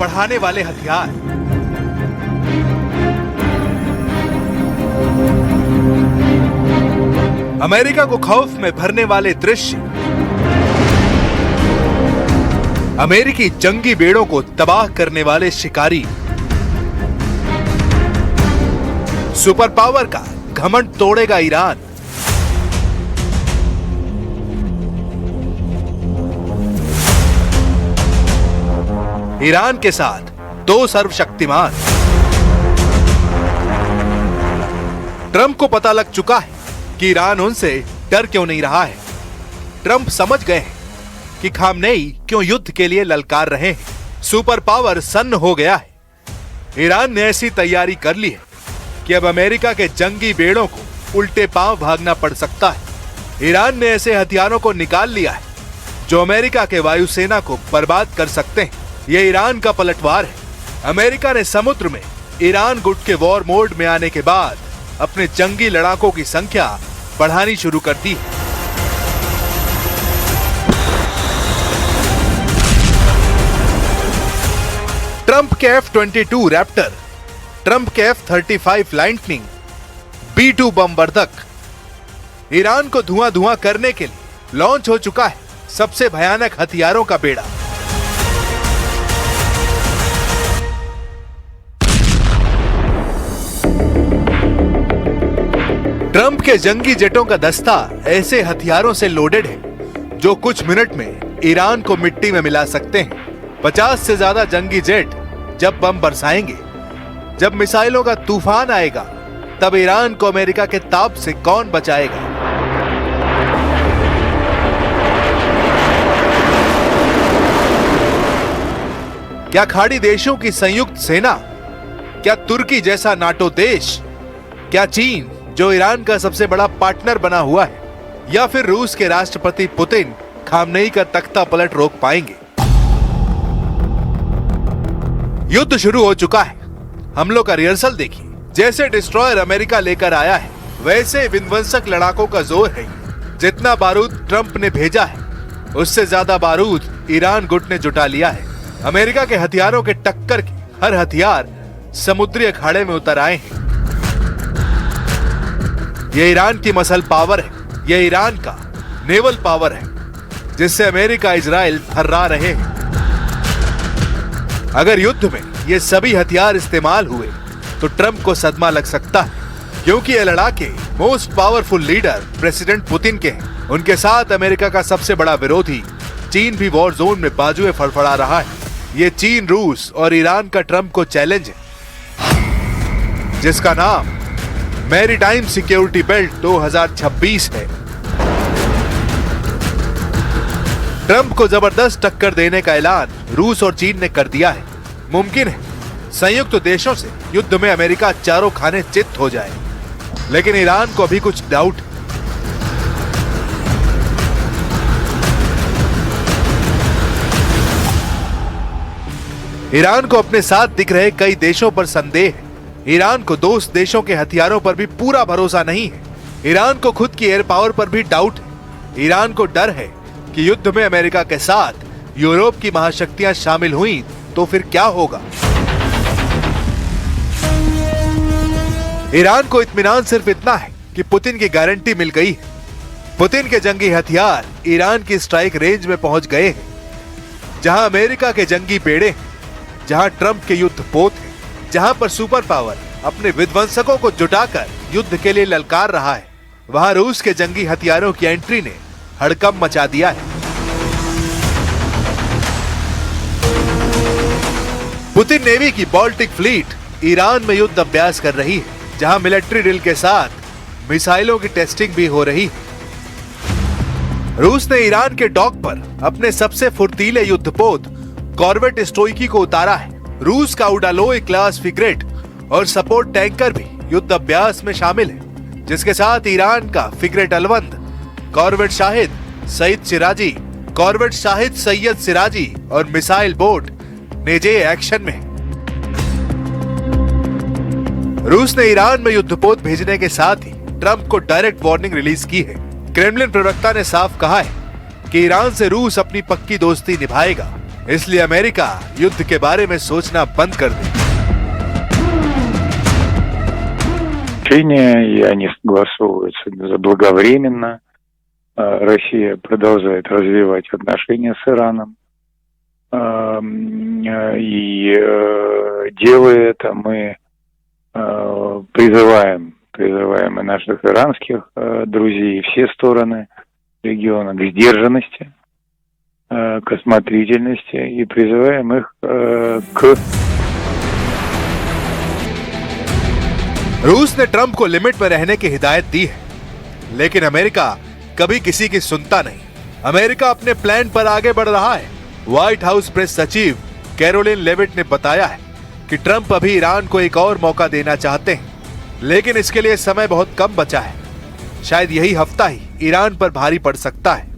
बढ़ाने वाले हथियार, अमेरिका को खौफ में भरने वाले दृश्य, अमेरिकी जंगी बेड़ों को तबाह करने वाले शिकारी, सुपर पावर का घमंड तोड़ेगा ईरान। ईरान के साथ दो सर्वशक्तिमान। ट्रंप को पता लग चुका है कि ईरान उनसे डर क्यों नहीं रहा है। ट्रंप समझ गए हैं कि खामनेई क्यों युद्ध के लिए ललकार रहे हैं। सुपर पावर सन्न हो गया है। ईरान ने ऐसी तैयारी कर ली है कि अब अमेरिका के जंगी बेड़ों को उल्टे पांव भागना पड़ सकता है। ईरान ने ऐसे हथियारों को निकाल लिया है जो अमेरिका के वायुसेना को बर्बाद कर सकते हैं। यह ईरान का पलटवार है। अमेरिका ने समुद्र में ईरान गुट के वॉर मोड में आने के बाद अपने जंगी लड़ाकों की संख्या बढ़ानी शुरू कर दी है। ट्रंप के F-22 रैप्टर, ट्रंप के F-35 लाइटनिंग, B-2 बमवर्धक ईरान को धुआं करने के लिए लॉन्च हो चुका है सबसे भयानक हथियारों का बेड़ा। ट्रंप के जंगी जेटों का दस्ता ऐसे हथियारों से लोडेड है जो कुछ मिनट में ईरान को मिट्टी में मिला सकते हैं। 50 से ज्यादा जंगी जेट जब बम बरसाएंगे, जब मिसाइलों का तूफान आएगा, तब ईरान को अमेरिका के ताप से कौन बचाएगा। क्या खाड़ी देशों की संयुक्त सेना, क्या तुर्की जैसा नाटो देश, क्या चीन जो ईरान का सबसे बड़ा पार्टनर बना हुआ है, या फिर रूस के राष्ट्रपति पुतिन खामनेई का तख्ता पलट रोक पाएंगे। युद्ध शुरू हो चुका है। हमलों का रिहर्सल देखिए। जैसे डिस्ट्रॉयर अमेरिका लेकर आया है, वैसे विध्वंसक लड़ाकों का जोर है। जितना बारूद ट्रंप ने भेजा है, उससे ज्यादा बारूद ईरान गुट ने जुटा लिया है। अमेरिका के हथियारों के टक्कर के हर हथियार समुद्री अखाड़े में उतर आए हैं। यह ईरान की मसल पावर है, यह ईरान का नेवल पावर है, जिससे अमेरिका इजराइल थर्रा रहे हैं। अगर युद्ध में ये सभी हथियार इस्तेमाल हुए तो ट्रंप को सदमा लग सकता है, क्योंकि ये लड़ाके most powerful leader president Putin के हैं। उनके साथ अमेरिका का सबसे बड़ा विरोधी चीन भी वॉर जोन में बाजुए फड़फड़ा रहा है। ये चीन, रूस और ईरान का ट्रंप को चैलेंज है, जिसका नाम मैरीटाइम सिक्योरिटी बेल्ट 2026 है। ट्रंप को जबरदस्त टक्कर देने का ऐलान रूस और चीन ने कर दिया है। मुमकिन है संयुक्त देशों से युद्ध में अमेरिका चारों खाने चित हो जाए, लेकिन ईरान को अभी कुछ डाउट है। ईरान को अपने साथ दिख रहे कई देशों पर संदेह है। ईरान को दोस्त देशों के हथियारों पर भी पूरा भरोसा नहीं है। ईरान को खुद की एयर पावर पर भी डाउट है। ईरान को डर है कि युद्ध में अमेरिका के साथ यूरोप की महाशक्तियां शामिल हुई तो फिर क्या होगा। ईरान को इत्मीनान सिर्फ इतना है कि पुतिन की गारंटी मिल गई है। पुतिन के जंगी हथियार ईरान की स्ट्राइक रेंज में पहुंच गए हैं। जहां अमेरिका के जंगी बेड़े हैं, जहां ट्रंप के युद्ध पोत है, जहां पर सुपर पावर अपने विध्वंसकों को जुटाकर युद्ध के लिए ललकार रहा है, वहां रूस के जंगी हथियारों की एंट्री ने हड़कंप मचा दिया है। पुतिन नेवी की बाल्टिक फ्लीट ईरान में युद्ध अभ्यास कर रही है, जहां मिलिट्री ड्रिल के साथ मिसाइलों की टेस्टिंग भी हो रही है। रूस ने ईरान के डॉक पर अपने सबसे फुर्तीले युद्धपोत कॉर्वेट स्टोइकी को उतारा है। रूस का उडालोय क्लास फ्रिगेट और सपोर्ट टैंकर भी युद्ध अभ्यास में शामिल है, जिसके साथ ईरान का फ्रिगेट अलवंद, कॉर्वेट शाहिद सैयद सिराजी और मिसाइल बोट नेजे एक्शन में है। रूस ने ईरान में युद्धपोत भेजने के साथ ही ट्रंप को डायरेक्ट वार्निंग रिलीज की है। क्रेमलिन प्रवक्ता ने साफ कहा है कि ईरान से रूस अपनी पक्की दोस्ती निभाएगा, इसलिए अमेरिका युद्ध के बारे में सोचना बंद कर दे। И они согласовываются заблаговременно. Россия продолжает развивать отношения с Ираном. И делая это, мы призываем и наших иранских друзей, и все стороны региона к сдержанности, к осмотрительности, и призываем их к... रूस ने ट्रंप को लिमिट में रहने की हिदायत दी है, लेकिन अमेरिका कभी किसी की सुनता नहीं। अमेरिका अपने प्लान पर आगे बढ़ रहा है। व्हाइट हाउस प्रेस सचिव कैरोलिन लेविट ने बताया है कि ट्रंप अभी ईरान को एक और मौका देना चाहते हैं, लेकिन इसके लिए समय बहुत कम बचा है। शायद यही हफ्ता ही ईरान पर भारी पड़ सकता है।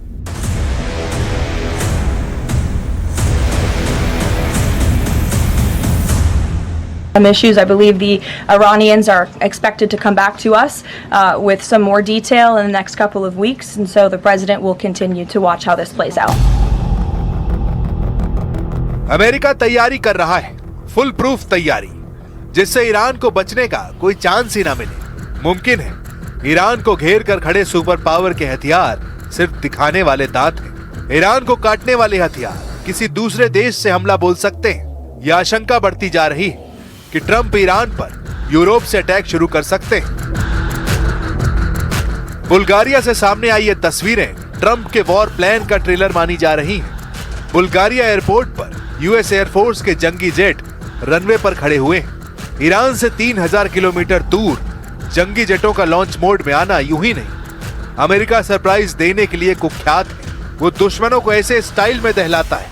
Issues. I believe the Iranians are expected to come back to us with some more detail in the next couple of weeks, and so the president will continue to watch how this plays out. America तैयारी कर रहा है, full proof तैयारी, जिससे Iran को बचने का कोई चांस ही ना मिले। मुमकिन है ईरान को घेर कर खड़े सुपर पावर के हथियार सिर्फ दिखाने वाले दांत हैं। ईरान को काटने वाले हथियार किसी दूसरे देश से हमला बोल सकते हैं। यह आशंका बढ़ती जा रही है कि ट्रंप ईरान पर यूरोप से अटैक शुरू कर सकते हैं। बुल्गारिया से सामने आई ये तस्वीरें ट्रंप के वॉर प्लान का ट्रेलर मानी जा रही हैं। बुल्गारिया एयरपोर्ट पर यूएस एयरफोर्स के जंगी जेट रनवे पर खड़े हुए हैं। ईरान से 3000 किलोमीटर दूर जंगी जेटों का लॉन्च मोड में आना यूं ही नहीं, अमेरिका सरप्राइज देने के लिए कुख्यात है। वो दुश्मनों को ऐसे स्टाइल में दहलाता है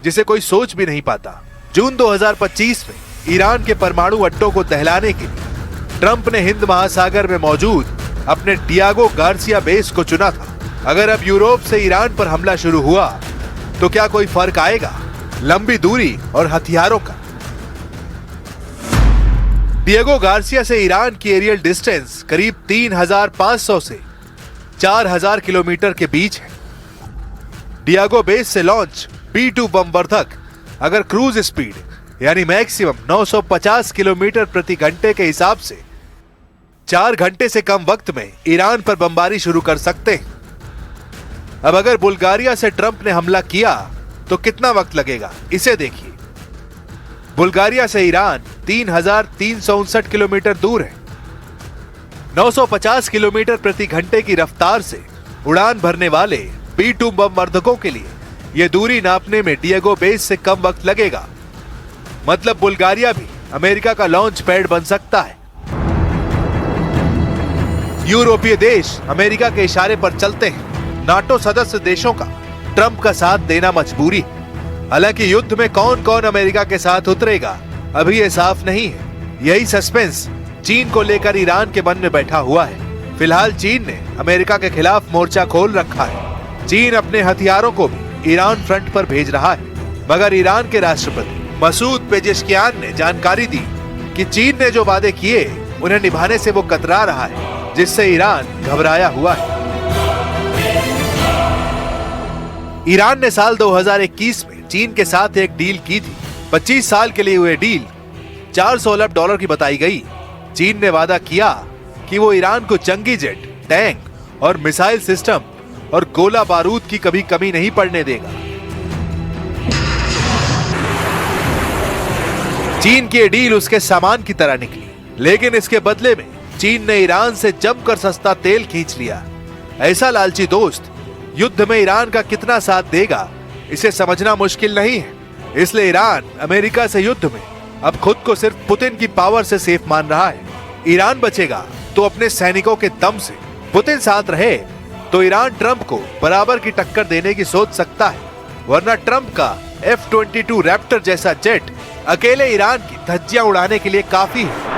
जिसे कोई सोच भी नहीं पाता। जून 2025 में ईरान के परमाणु अड्डों को दहलाने के लिए ट्रंप ने हिंद महासागर में मौजूद अपने डियागो गार्सिया बेस को चुना था। अगर अब यूरोप से ईरान पर हमला शुरू हुआ तो क्या कोई फर्क आएगा? लंबी दूरी और हथियारों का। डियागो गार्सिया से ईरान की एरियल डिस्टेंस करीब 3500 से 4000 किलोमीटर के बीच है। डियागो बेस से लॉन्च B-2 बमवर्धक अगर क्रूज स्पीड यानी मैक्सिमम 950 किलोमीटर प्रति घंटे के हिसाब से 4 घंटे से कम वक्त में ईरान पर बमबारी शुरू कर सकते हैं। अब अगर बुल्गारिया से ट्रंप ने हमला किया तो कितना वक्त लगेगा, इसे देखिए। बुल्गारिया से ईरान 3359 किलोमीटर दूर है। 950 किलोमीटर प्रति घंटे की रफ्तार से उड़ान भरने वाले B-2 बमवर्धकों के लिए यह दूरी नापने में डियागो बेस से कम वक्त लगेगा। मतलब बुल्गारिया भी अमेरिका का लॉन्च पैड बन सकता है। यूरोपीय देश अमेरिका के इशारे पर चलते हैं। नाटो सदस्य देशों का ट्रंप का साथ देना मजबूरी है। हालांकि युद्ध में कौन कौन अमेरिका के साथ उतरेगा अभी यह साफ नहीं है। यही सस्पेंस चीन को लेकर ईरान के मन में बैठा हुआ है। फिलहाल चीन ने अमेरिका के खिलाफ मोर्चा खोल रखा है। चीन अपने हथियारों को भी ईरान फ्रंट पर भेज रहा है, मगर ईरान के राष्ट्रपति मसूद पेजेश्कियान ने जानकारी दी कि चीन ने जो वादे किए उन्हें निभाने से वो कतरा रहा है, जिससे ईरान घबराया हुआ है। ईरान ने साल 2021 में चीन के साथ एक डील की थी। 25 साल के लिए हुए डील $400 अरब की बताई गई। चीन ने वादा किया कि वो ईरान को जंगी जेट, टैंक और मिसाइल सिस्टम और गोला बारूद की कभी कमी नहीं पड़ने देगा। चीन की डील उसके सामान की तरह निकली, लेकिन इसके बदले में चीन ने ईरान से जमकर सस्ता तेल खींच लिया। ऐसा लालची दोस्त युद्ध में ईरान का कितना साथ देगा, इसे समझना मुश्किल नहीं है। इसलिए ईरान अमेरिका से युद्ध में अब खुद को सिर्फ पुतिन की पावर से सेफ मान रहा है। ईरान बचेगा तो अपने सैनिकों के दम से, पुतिन साथ रहे तो ईरान ट्रंप को बराबर की टक्कर देने की सोच सकता है, वरना ट्रंप का F-22 रैप्टर जैसा जेट अकेले ईरान की धज्जियां उड़ाने के लिए काफी है।